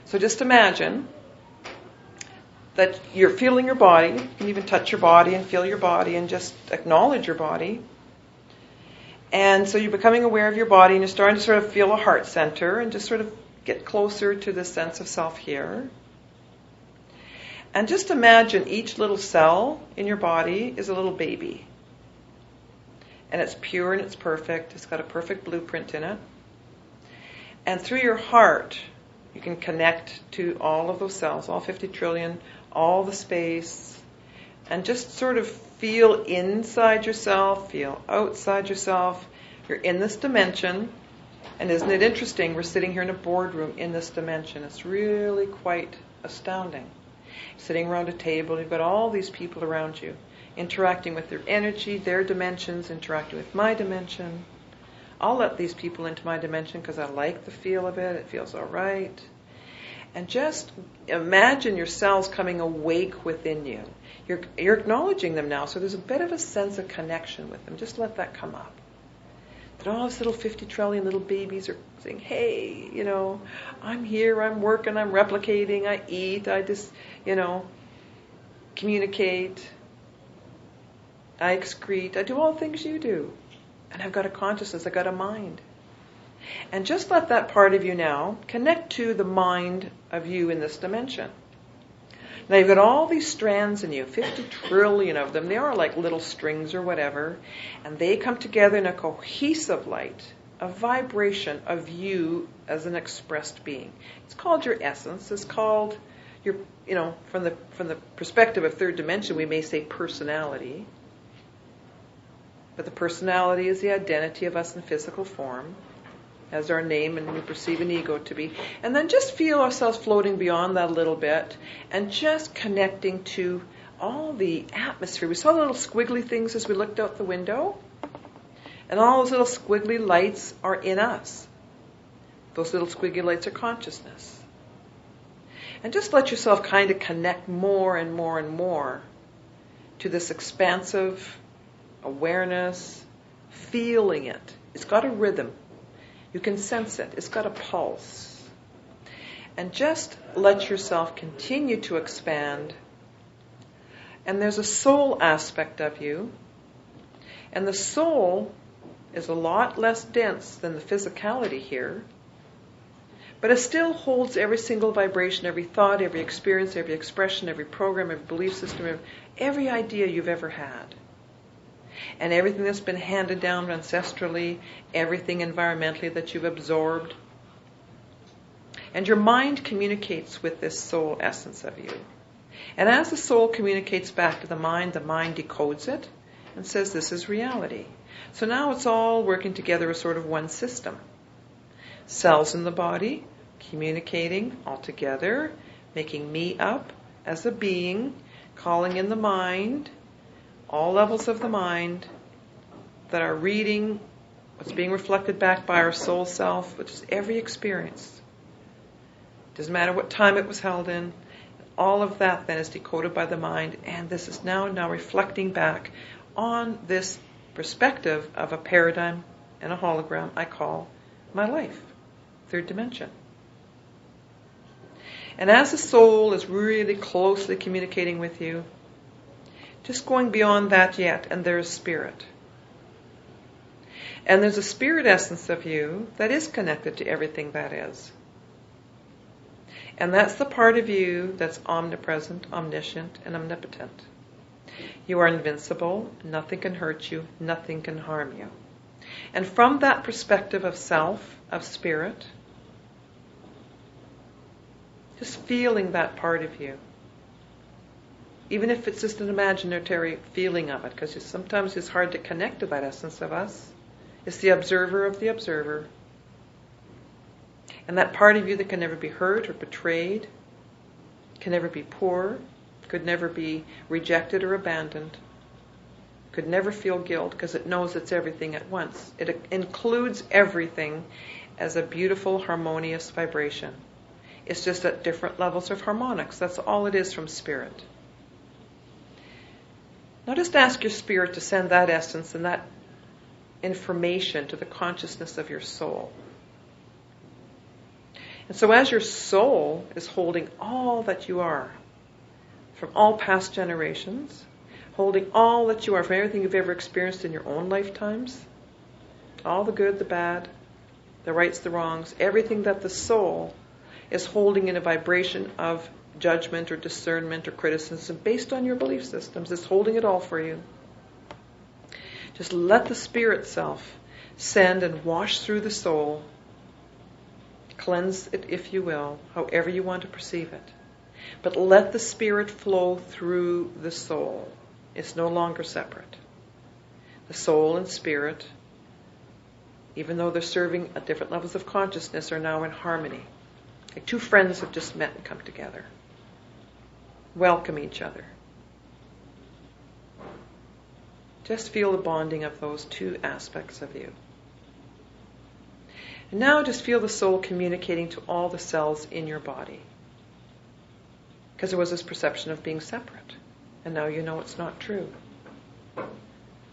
So just imagine that you're feeling your body. You can even touch your body and feel your body and just acknowledge your body. And so you're becoming aware of your body and you're starting to sort of feel a heart center and just sort of get closer to this sense of self here. And just imagine each little cell in your body is a little baby. And it's pure and it's perfect. It's got a perfect blueprint in it. And through your heart, you can connect to all of those cells, all 50 trillion, all the space, and just sort of feel inside yourself, feel outside yourself. You're in this dimension, and isn't it interesting? We're sitting here in a boardroom in this dimension. It's really quite astounding. Sitting around a table, you've got all these people around you, interacting with their energy, their dimensions, interacting with my dimension. I'll let these people into my dimension because I like the feel of it. It feels all right. And just imagine your cells coming awake within you. You're acknowledging them now, so there's a bit of a sense of connection with them. Just let that come up. That all these little 50 trillion little babies are saying, hey, I'm here, I'm working, I'm replicating, I eat, I just, communicate, I excrete, I do all the things you do. And I've got a consciousness, I've got a mind. And just let that part of you now connect to the mind of you in this dimension. Now you've got all these strands in you, 50 trillion of them. They are like little strings or whatever. And they come together in a cohesive light, a vibration of you as an expressed being. It's called your essence. It's called your, from the perspective of third dimension, we may say personality. But the personality is the identity of us in physical form, as our name, and we perceive an ego to be. And then just feel ourselves floating beyond that a little bit and just connecting to all the atmosphere. We saw the little squiggly things as we looked out the window, and all those little squiggly lights are in us. Those little squiggly lights are consciousness. And just let yourself kind of connect more and more and more to this expansive awareness, feeling it. It's got a rhythm. You can sense it. It's got a pulse. And just let yourself continue to expand. And there's a soul aspect of you. And the soul is a lot less dense than the physicality here. But it still holds every single vibration, every thought, every experience, every expression, every program, every belief system, every idea you've ever had. And everything that's been handed down ancestrally, everything environmentally that you've absorbed. And your mind communicates with this soul essence of you. And as the soul communicates back to the mind decodes it and says this is reality. So now it's all working together as sort of one system. Cells in the body communicating all together, making me up as a being, calling in the mind, all levels of the mind that are reading what's being reflected back by our soul self, which is every experience. Doesn't matter what time it was held in. All of that then is decoded by the mind, and this is now reflecting back on this perspective of a paradigm and a hologram I call my life, third dimension. And as the soul is really closely communicating with you, just going beyond that yet, and there's spirit. And there's a spirit essence of you that is connected to everything that is. And that's the part of you that's omnipresent, omniscient, and omnipotent. You are invincible, nothing can hurt you, nothing can harm you. And from that perspective of self, of spirit, just feeling that part of you. Even if it's just an imaginary feeling of it, because sometimes it's hard to connect to that essence of us. It's the observer of the observer. And that part of you that can never be hurt or betrayed, can never be poor, could never be rejected or abandoned, could never feel guilt because it knows it's everything at once. It includes everything as a beautiful, harmonious vibration. It's just at different levels of harmonics. That's all it is from spirit. Now just ask your spirit to send that essence and that information to the consciousness of your soul. And so as your soul is holding all that you are from all past generations, holding all that you are from everything you've ever experienced in your own lifetimes, all the good, the bad, the rights, the wrongs, everything that the soul is holding in a vibration of judgment or discernment or criticism based on your belief systems, is holding it all for you. Just let the spirit self send and wash through the soul, cleanse it if you will, however you want to perceive it. But let the spirit flow through the soul. It's no longer separate. The soul and spirit, even though they're serving at different levels of consciousness, are now in harmony. Like two friends have just met and come together. Welcome each other. Just feel the bonding of those two aspects of you. And now just feel the soul communicating to all the cells in your body. Because there was this perception of being separate. And now you know it's not true.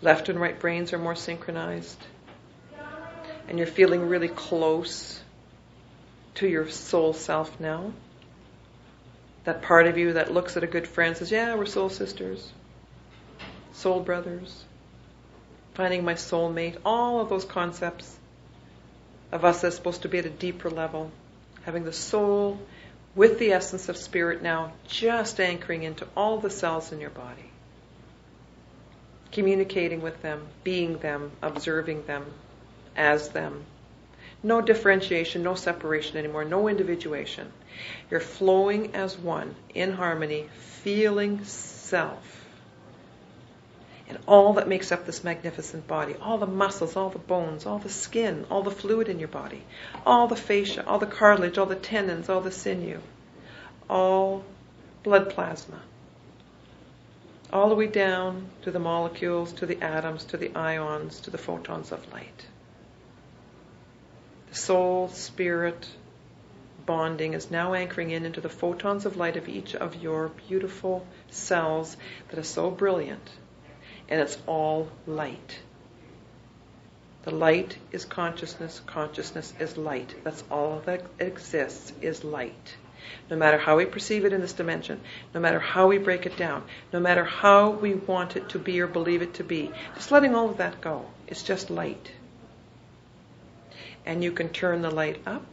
Left and right brains are more synchronized. And you're feeling really close to your soul self now. That part of you that looks at a good friend says, yeah, we're soul sisters, soul brothers, finding my soulmate, all of those concepts of us that's supposed to be at a deeper level, having the soul with the essence of spirit now just anchoring into all the cells in your body, communicating with them, being them, observing them as them. No differentiation, no separation anymore, no individuation. You're flowing as one, in harmony, feeling self. And all that makes up this magnificent body, all the muscles, all the bones, all the skin, all the fluid in your body, all the fascia, all the cartilage, all the tendons, all the sinew, all blood plasma, all the way down to the molecules, to the atoms, to the ions, to the photons of light. The soul, spirit, bonding is now anchoring into the photons of light of each of your beautiful cells that are so brilliant. And it's all light. The light is consciousness. Consciousness is light. That's all that exists is light. No matter how we perceive it in this dimension, no matter how we break it down, no matter how we want it to be or believe it to be, just letting all of that go. It's just light. And you can turn the light up,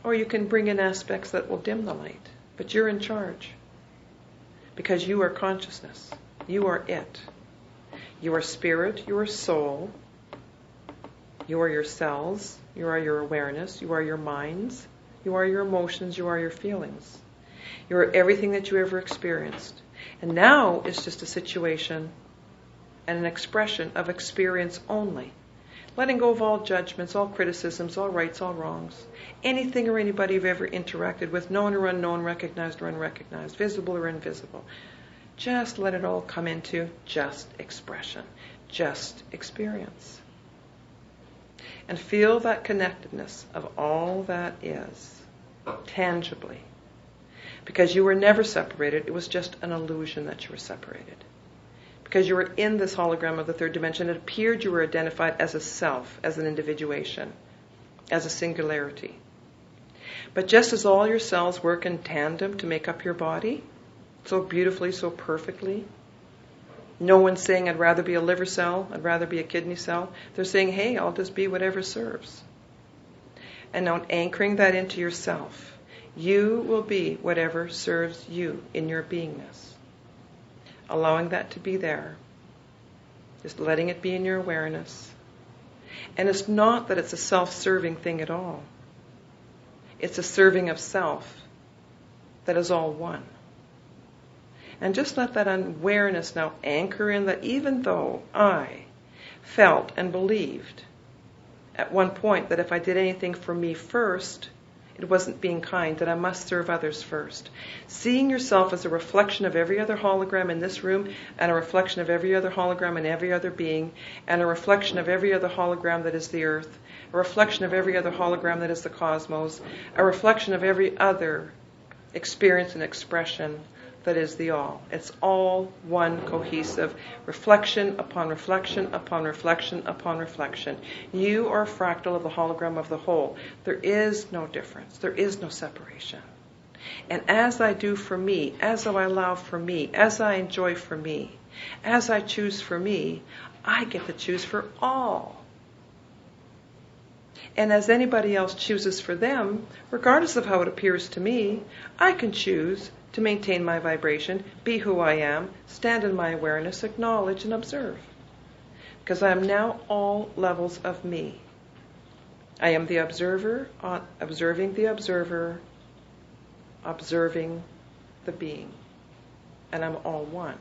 or you can bring in aspects that will dim the light. But you're in charge. Because you are consciousness. You are it. You are spirit. You are soul. You are your cells. You are your awareness. You are your minds. You are your emotions. You are your feelings. You are everything that you ever experienced. And now it's just a situation and an expression of experience only. Letting go of all judgments, all criticisms, all rights, all wrongs. Anything or anybody you've ever interacted with, known or unknown, recognized or unrecognized, visible or invisible. Just let it all come into just expression, just experience. And feel that connectedness of all that is, tangibly. Because you were never separated, it was just an illusion that you were separated. Because you were in this hologram of the third dimension, it appeared you were identified as a self, as an individuation, as a singularity. But just as all your cells work in tandem to make up your body, so beautifully, so perfectly, no one's saying, I'd rather be a liver cell, I'd rather be a kidney cell. They're saying, hey, I'll just be whatever serves. And now anchoring that into yourself, you will be whatever serves you in your beingness. Allowing that to be there. Just letting it be in your awareness. And it's not that it's a self-serving thing at all. It's a serving of self that is all one. And just let that awareness now anchor in that even though I felt and believed at one point that if I did anything for me first, it wasn't being kind, that I must serve others first. Seeing yourself as a reflection of every other hologram in this room, and a reflection of every other hologram in every other being, and a reflection of every other hologram that is the earth, a reflection of every other hologram that is the cosmos, a reflection of every other experience and expression that is the all. It's all one cohesive reflection upon reflection upon reflection upon reflection. You are a fractal of the hologram of the whole. There is no difference. There is no separation. And as I do for me, as I allow for me, as I enjoy for me, as I choose for me, I get to choose for all. And as anybody else chooses for them, regardless of how it appears to me, I can choose to maintain my vibration, be who I am, stand in my awareness, acknowledge and observe. Because I am now all levels of me. I am the observer, observing the observer, observing the being. And I'm all one.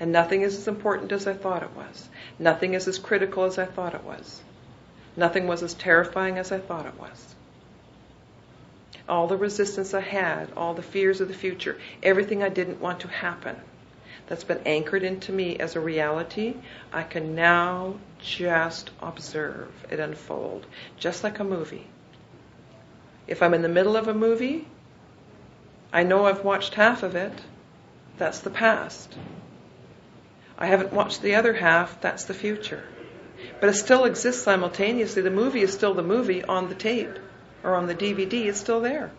And nothing is as important as I thought it was. Nothing is as critical as I thought it was. Nothing was as terrifying as I thought it was. All the resistance I had, all the fears of the future, everything I didn't want to happen, that's been anchored into me as a reality, I can now just observe it unfold, just like a movie. If I'm in the middle of a movie, I know I've watched half of it. That's the past. I haven't watched the other half. That's the future. But it still exists simultaneously. The movie is still the movie on the tape or on the DVD. It's still there.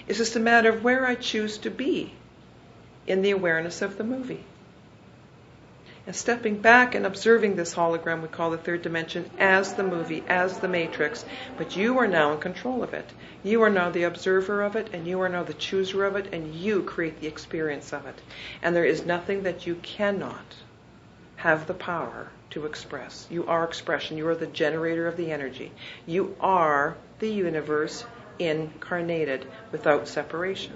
It's just a matter of where I choose to be in the awareness of the movie. And stepping back and observing this hologram we call the third dimension as the movie, as the matrix. But you are now in control of it. You are now the observer of it, and you are now the chooser of it, and you create the experience of it. And there is nothing that you cannot have the power to express. You are expression. You are the generator of the energy. You are the universe incarnated without separation.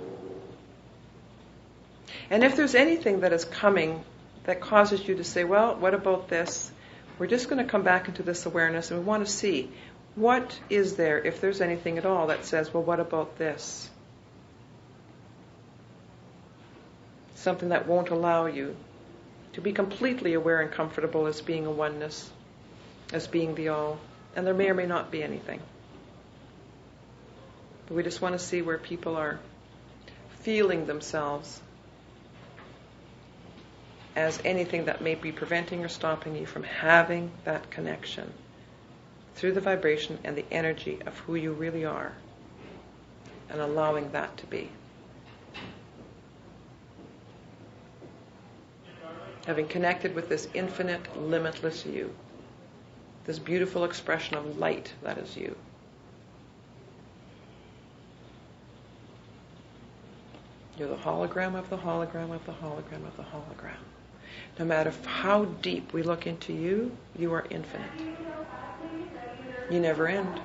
And if there's anything that is coming that causes you to say, well, what about this? We're just going to come back into this awareness and we want to see what is there, if there's anything at all, that says, well, what about this? Something that won't allow you to be completely aware and comfortable as being a oneness, as being the all. And there may or may not be anything. But we just want to see where people are feeling themselves as anything that may be preventing or stopping you from having that connection through the vibration and the energy of who you really are, and allowing that to be. Having connected with this infinite, limitless you, this beautiful expression of light that is you. You're the hologram of the hologram of the hologram of the hologram. No matter how deep we look into you, you are infinite. You never end.